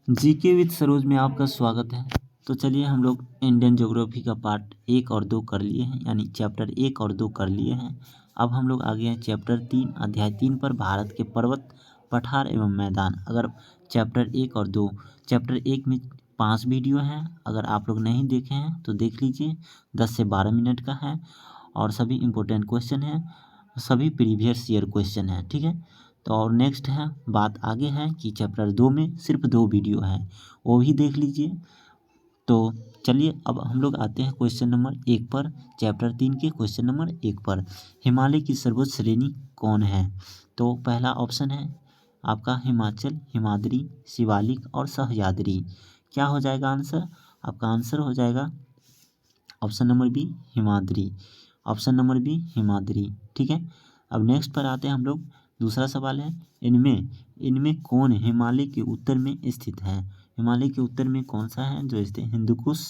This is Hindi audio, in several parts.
जीके विद सरोज में आपका स्वागत है। तो चलिए हम लोग इंडियन ज्योग्राफी का पार्ट 1 और 2 कर लिए हैं, यानी चैप्टर 1 और 2 कर लिए हैं। अब हम लोग आगे हैं चैप्टर 3 अध्याय 3 पर, भारत के पर्वत, पठार एवं मैदान। अगर चैप्टर 1 और 2, चैप्टर 1 में 5 वीडियो हैं, अगर आप लोग नहीं देखे हैं तो देख लीजिए। 10 से 12 मिनट का है और सभी इम्पोर्टेंट क्वेश्चन हैं, सभी प्रीवियस ईयर क्वेश्चन हैं, ठीक है। तो और नेक्स्ट है बात आगे है कि चैप्टर 2 में सिर्फ 2 वीडियो हैं, वो भी देख लीजिए। तो चलिए अब हम लोग आते हैं क्वेश्चन नंबर 1 पर, चैप्टर 3 के क्वेश्चन नंबर 1 पर। हिमालय की सर्वोच्च श्रेणी कौन है? तो पहला ऑप्शन है आपका हिमाचल, हिमाद्री, शिवालिक और सह्याद्री। क्या हो जाएगा आंसर? आपका आंसर हो जाएगा option number B, Himadri. Option number B, Himadri, ठीक है। अब नेक्स्ट पर आते हैं हम लोग। दूसरा सवाल है, इनमें इनमें कौन हिमालय के उत्तर में स्थित है? हिमालय के उत्तर में कौन सा है जो स्थित है? हिंदुकुश,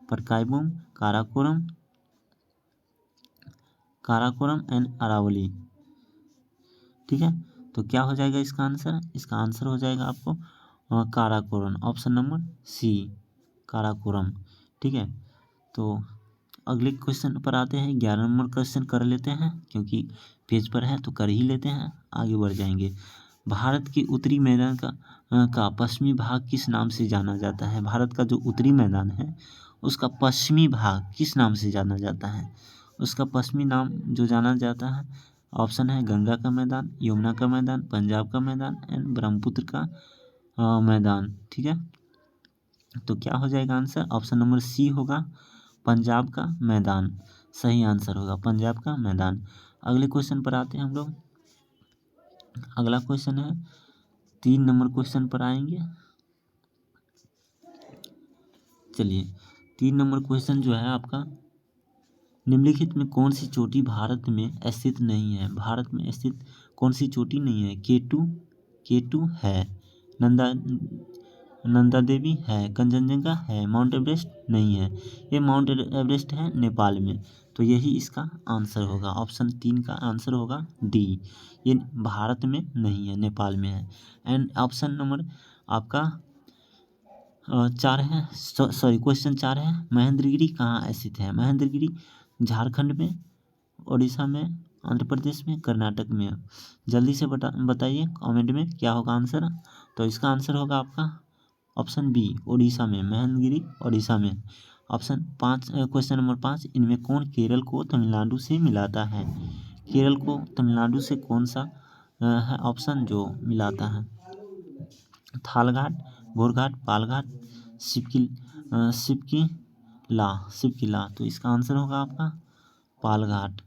परकाईबूम, काराकोरम, काराकोरम एंड अरावली, ठीक है। तो क्या हो जाएगा इसका आंसर? इसका आंसर हो जाएगा आपको Karakoram, option number C, Karakoram, ठीक है। तो अगले क्वेश्चन पर आते हैं। 11 नंबर क्वेश्चन कर लेते हैं, क्योंकि पेज पर है तो कर ही लेते हैं, आगे बढ़ जाएंगे। भारत के उत्तरी मैदान का पश्चिमी भाग किस नाम से जाना जाता है? भारत का जो उत्तरी मैदान है उसका पश्चिमी भाग किस नाम से जाना जाता है? उसका पश्चिमी नाम जो जाना जाता है, ऑप्शन है गंगा का मैदान, यमुना का मैदान, पंजाब का मैदान एंड ब्रह्मपुत्र का मैदान, ठीक है। तो क्या हो जाएगा आंसर? ऑप्शन नंबर सी होगा, पंजाब का मैदान, सही आंसर होगा पंजाब का मैदान। अगले क्वेश्चन पर आते हैं हम लोग। अगला क्वेश्चन है 3 नंबर क्वेश्चन पर आएंगे। चलिए 3 नंबर क्वेश्चन जो है आपका, निम्नलिखित में कौन सी चोटी भारत में स्थित नहीं है? भारत में स्थित कौन सी चोटी नहीं है? केटू है, नंदा नंदा देवी है, कंचनजंगा है, माउंट एवरेस्ट नहीं है। ये माउंट एवरेस्ट है नेपाल में, तो यही इसका आंसर होगा। ऑप्शन 3 का आंसर होगा डी, ये भारत में नहीं है, नेपाल में है। एंड ऑप्शन नंबर आपका 4 है, सॉरी क्वेश्चन 4 है, महेंद्रगिरी कहाँ स्थित है? महेंद्रगिरी झारखंड में, उड़ीसा में, आंध्र प्रदेश में, कर्नाटक में। जल्दी से बताइए कमेंट में क्या होगा आंसर। तो इसका आंसर होगा आपका ऑप्शन बी, उड़ीसा में, महेंद्रगिरी उड़ीसा में। ऑप्शन 5, क्वेश्चन नंबर 5, इनमें कौन केरल को तमिलनाडु से मिलाता है? केरल को तमिलनाडु से कौन सा है ऑप्शन जो मिलाता है? थालघाट, गोरघाट, पालघाट, शिवकिला। तो इसका आंसर होगा आपका पालघाट।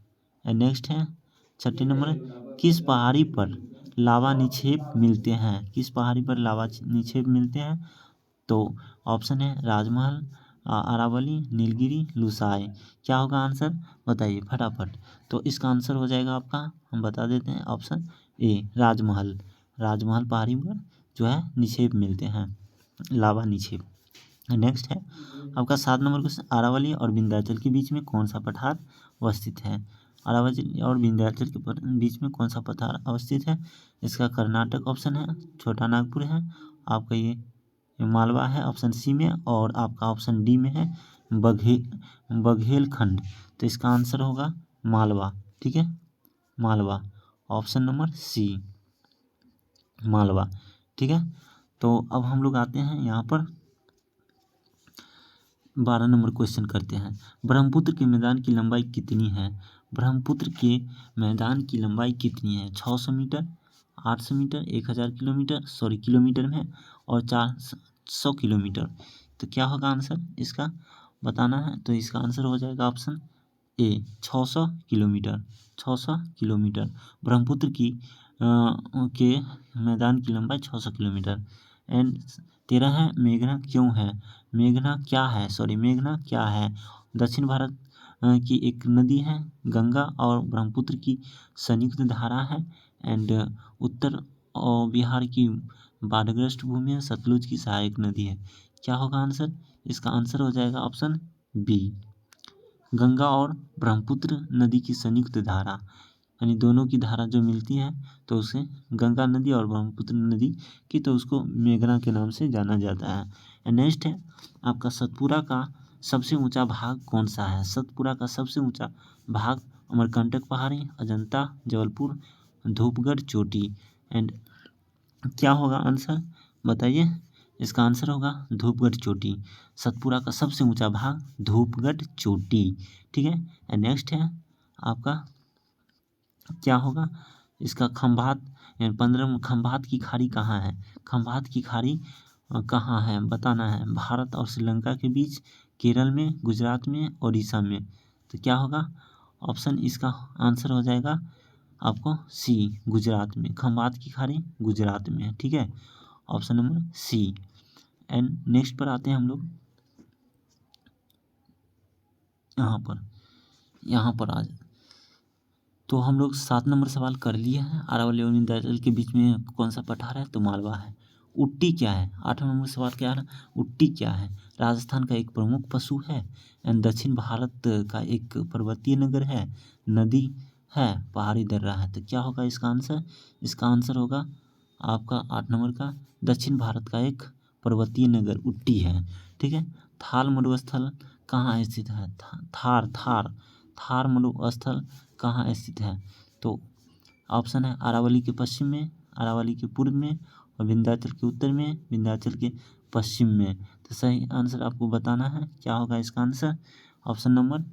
नेक्स्ट है 6 नंबर, किस पहाड़ी पर लावा निक्षेप मिलते हैं? किस पहाड़ी पर लावा निक्षेप मिलते हैं? तो ऑप्शन है राजमहल, अरावली, नीलगिरी, लुसाई। क्या होगा आंसर? बताइए फटाफट। तो इसका आंसर हो जाएगा आपका, हम बता देते हैं, ऑप्शन ए, राजमहल। राजमहल पहाड़ी पर जो है निक्षेप मिलते हैं, लावा निक्षेप। नेक्स्ट है आपका 7 नंबर क्वेश्चन, अरावली और विंध्याचल के बीच में कौन सा पठार अवस्थित है? अरावली और विंध्याचल के बीच में कौन सा पठार अवस्थित है? इसका कर्नाटक ऑप्शन है, छोटा नागपुर है, आपका ये मालवा है ऑप्शन सी में, और आपका ऑप्शन डी में है बघेलखंड। तो इसका आंसर होगा मालवा, ठीक है, Malwa, option number C, Malwa, ठीक है। तो अब हम लोग आते हैं यहाँ पर 12 नंबर क्वेश्चन करते हैं। ब्रह्मपुत्र के मैदान की लंबाई कितनी है? ब्रह्मपुत्र के मैदान की लंबाई कितनी है? 600 metre, 800 metre, 1000 kilometre, sorry kilometre में, और 400 किलोमीटर। तो क्या होगा आंसर इसका बताना है? तो इसका आंसर हो जाएगा option A, 600 kilometre. 600 kilometre Brahmaputra की के मैदान की लंबाई 600 किलोमीटर। एंड 13 है, मेघना क्यों है? मेघना क्या है? सॉरी मेघना क्या है? दक्षिण भारत की एक नदी है, गंगा और ब्रह्मपुत्र की संयुक्त धारा है। एंड उत्तर और बिहार की बाढ़ग्रस्त भूमि है, सतलुज की सहायक नदी है। क्या होगा आंसर? इसका आंसर हो जाएगा ऑप्शन बी, गंगा और ब्रह्मपुत्र नदी की संयुक्त धारा। यानी दोनों की धारा जो मिलती है तो उसे गंगा नदी और ब्रह्मपुत्र नदी की, तो उसको मेघना के नाम से जाना जाता है। नेक्स्ट है आपका सतपुरा का सबसे ऊंचा भाग कौन सा है? सतपुरा का सबसे ऊंचा भाग अमरकंटक पहाड़ी, अजंता, जबलपुर, धूपगढ़ चोटी। एंड क्या होगा आंसर बताइए? इसका आंसर होगा धूपगढ़ चोटी। सतपुरा का सबसे ऊंचा भाग धूपगढ़ चोटी, ठीक है। एंड नेक्स्ट है आपका क्या होगा? इसका खंभात, 15 खंभात की खाड़ी कहाँ है? खंभात की खाड़ी कहाँ है बताना है। भारत और श्रीलंका के बीच, केरल में, गुजरात में, उड़ीसा में। तो क्या होगा ऑप्शन? इसका आंसर हो जाएगा आपको सी, गुजरात में। खंभात की खाड़ी गुजरात में है, ठीक है। Option number C. And next पर आते हैं हम लोग, यहाँ पर आ जाए तो हम लोग 7 नंबर सवाल कर लिए हैं। अरावली और विंध्याचल के बीच में कौन सा पठार है? तो मालवा है। उट्टी क्या है? 8 नंबर सवाल क्या है? उट्टी क्या है? राजस्थान का एक प्रमुख पशु है। एंड दक्षिण भारत का एक पर्वतीय नगर है, नदी है, पहाड़ी दर्रा है। तो क्या होगा इसका आंसर? इसका आंसर होगा आपका 8 नंबर का दक्षिण भारत का एक पर्वतीय नगर उट्टी है, ठीक है। थार मरुस्थल कहाँ स्थित है? थार मरुस्थल कहाँ स्थित है? तो ऑप्शन है अरावली के पश्चिम में, अरावली के पूर्व में, और विंध्याचल के उत्तर में, विंध्याचल के पश्चिम में। तो सही आंसर आपको बताना है। क्या होगा इसका आंसर? ऑप्शन नंबर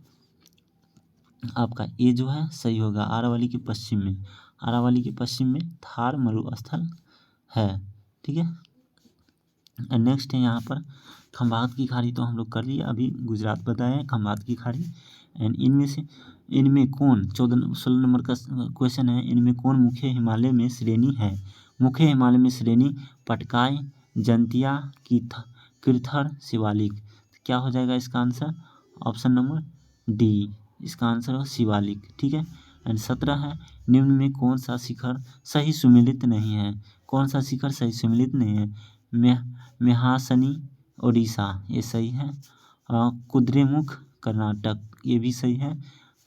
आपका ए जो है सही होगा, अरावली के पश्चिम में। अरावली के पश्चिम में थार मरुस्थल है, ठीक है। नेक्स्ट है यहाँ पर खंभात की खाड़ी, तो हम लोग कर लिए अभी, गुजरात बताए हैं खंभात की खाड़ी। एंड इनमें कौन 16 नंबर का क्वेश्चन है, इनमें कौन मुख्य हिमालय में श्रेणी है? मुख्य हिमालय में श्रेणी पटकाई, जंतिया, किरथर, शिवालिक। क्या हो जाएगा इसका आंसर? ऑप्शन नंबर डी, इसका आंसर हो शिवालिक, ठीक है। एंड 17 है निम्न में कौन सा शिखर सही सुमेलित नहीं है? कौन सा शिखर सही सुमेलित नहीं है? मेहासनी उड़ीसा, ये सही है। कुद्रेमुख कर्नाटक, ये भी सही है।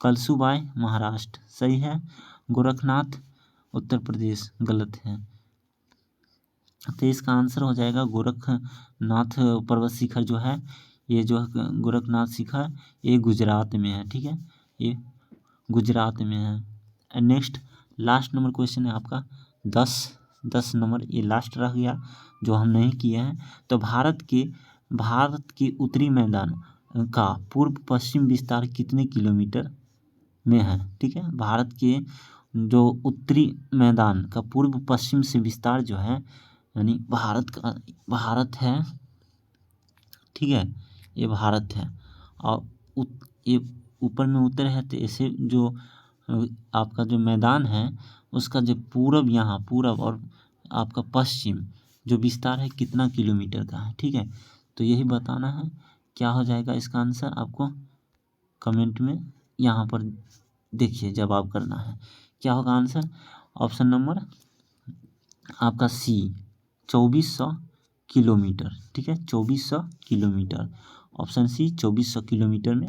कलसुबाई महाराष्ट्र, सही है। गोरखनाथ उत्तर प्रदेश, गलत है। तो इसका आंसर हो जाएगा गोरखनाथ पर्वत शिखर जो है, ये जो गोरखनाथ शिखर, ये गुजरात में है, ठीक है, ये गुजरात में है। नेक्स्ट लास्ट नंबर क्वेश्चन है आपका 10 नंबर, ये लास्ट रह गया जो हम नहीं किए हैं। तो भारत के उत्तरी मैदान का पूर्व पश्चिम विस्तार कितने किलोमीटर में है? ठीक है, भारत के जो उत्तरी मैदान का पूर्व पश्चिम से विस्तार जो है, यानी भारत है, ठीक है, ये भारत है। और ये ऊपर में उत्तर है, तो ऐसे जो आपका जो मैदान है उसका जो पूरब और आपका पश्चिम जो विस्तार है कितना किलोमीटर का है, ठीक है। तो यही बताना है। क्या हो जाएगा इसका आंसर, आपको कमेंट में यहाँ पर देखिए जवाब करना है। क्या होगा आंसर? ऑप्शन नंबर आपका सी, 2400 किलोमीटर, ठीक है, 2400 किलोमीटर। ऑप्शन सी 2400 किलोमीटर में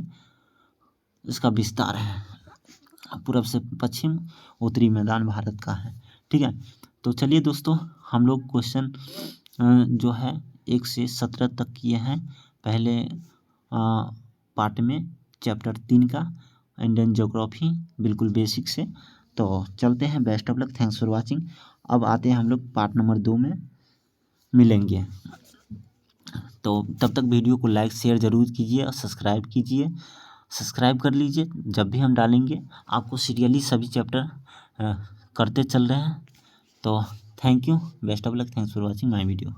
इसका विस्तार है, पूरब से पश्चिम उत्तरी मैदान भारत का है, ठीक है। तो चलिए दोस्तों, हम लोग क्वेश्चन जो है 1 से 17 तक किए हैं पहले पार्ट में, चैप्टर 3 का इंडियन ज्योग्राफी, बिल्कुल बेसिक से। तो चलते हैं, best of luck, thanks for watching. अब आते हैं हम लोग पार्ट नंबर 2 में मिलेंगे। तो तब तक वीडियो को लाइक शेयर ज़रूर कीजिए और सब्सक्राइब कीजिए, सब्सक्राइब कर लीजिए। जब भी हम डालेंगे आपको सीरियली सभी चैप्टर करते चल रहे हैं। तो thank you, best of luck, thanks for watching my video.